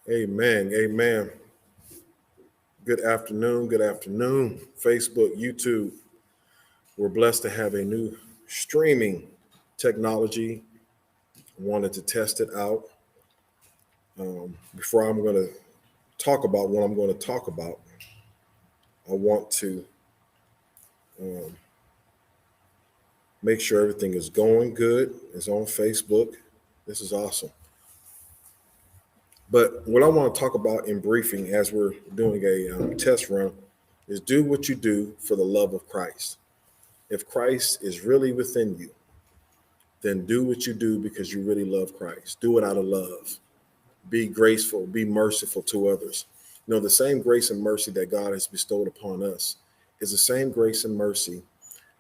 Amen. Amen. Good afternoon. Good afternoon. Facebook, YouTube. We're blessed to have a new streaming technology. Wanted to test it out. Before I'm going to talk about what I'm going to talk about, I want to um, make sure everything is going good. It's on Facebook. This is awesome. But what I want to talk about in briefing as we're doing a test run is do what you do for the love of Christ. If Christ is really within you, then do what you do because you really love Christ. Do it out of love. Be graceful, be merciful to others. You know, the same grace and mercy that God has bestowed upon us is the same grace and mercy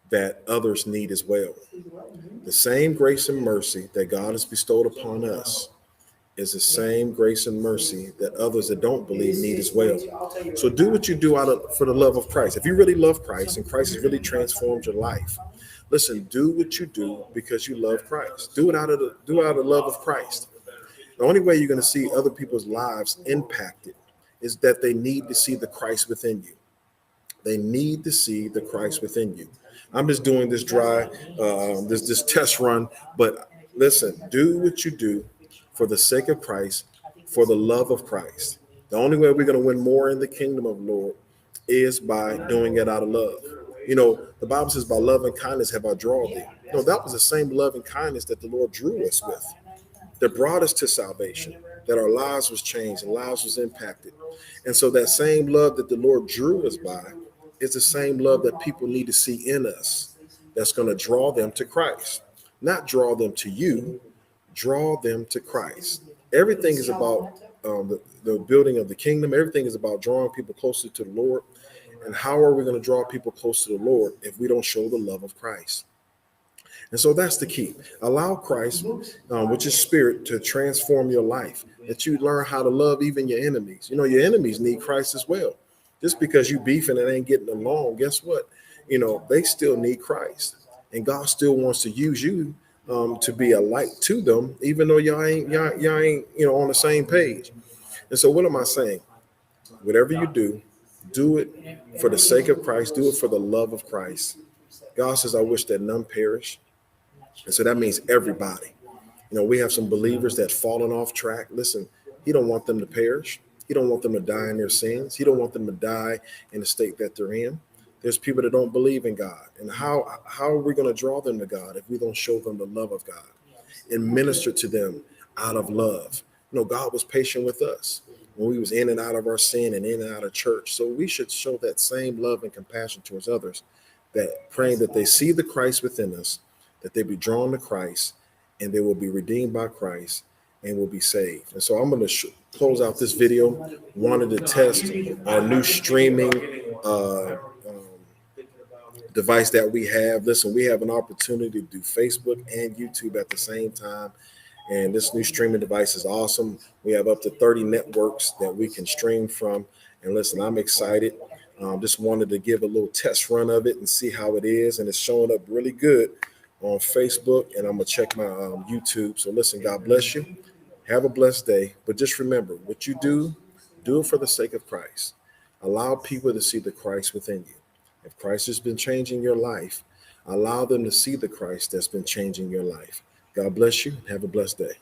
that others need as well. The same grace and mercy that God has bestowed upon us is the same grace and mercy that others that don't believe need as well. So do what you do for the love of Christ. If you really love Christ and Christ has really transformed your life, listen, do what you do because you love Christ. Do it out of the love of Christ. The only way you're going to see other people's lives impacted is that they need to see the Christ within you. They need to see the Christ within you. I'm just doing this this test run, but listen, do what you do for the sake of Christ, for the love of Christ. The only way we're going to win more in the kingdom of the Lord is by doing it out of love. You know, the Bible says, by love and kindness have I drawn thee. No, that was the same love and kindness that the Lord drew us with, that brought us to salvation, that our lives was changed and lives was impacted. And so that same love that the Lord drew us by is the same love that people need to see in us that's going to draw them to Christ. Not draw them to you, draw them to Christ. Everything is about the building of the kingdom. Everything is about drawing people closer to the Lord. And how are we going to draw people close to the Lord if we don't show the love of Christ? And so that's the key. Allow Christ, which is spirit, to transform your life, that you learn how to love even your enemies. You know, your enemies need Christ as well. Just because you beefing and ain't getting along, guess what? You know, they still need Christ. And God still wants to use you to be a light to them, even though y'all ain't, on the same page. And so what am I saying? Whatever you do it for the sake of Christ. Do it for the love of Christ. God says, I wish that none perish. And so that means everybody. You know, we have some believers that fallen off track. Listen, he don't want them to perish. He don't want them to die in their sins. He don't want them to die in the state that they're in. There's people that don't believe in God. And how are we going to draw them to God if we don't show them the love of God and minister to them out of love? You know, God was patient with us when we was in and out of our sin and in and out of church. So we should show that same love and compassion towards others, that praying that they see the Christ within us, that they be drawn to Christ, and they will be redeemed by Christ and will be saved. And so I'm going to close out this video. Wanted to test our new streaming device that we have. Listen, we have an opportunity to do Facebook and YouTube at the same time. And this new streaming device is awesome. We have up to 30 networks that we can stream from. And listen, I'm excited. Just wanted to give a little test run of it and see how it is. And it's showing up really good on Facebook. And I'm going to check my YouTube. So listen, God bless you. Have a blessed day. But just remember, what you do it for the sake of Christ. Allow people to see the Christ within you. If Christ has been changing your life, allow them to see the Christ that's been changing your life. God bless you. Have a blessed day.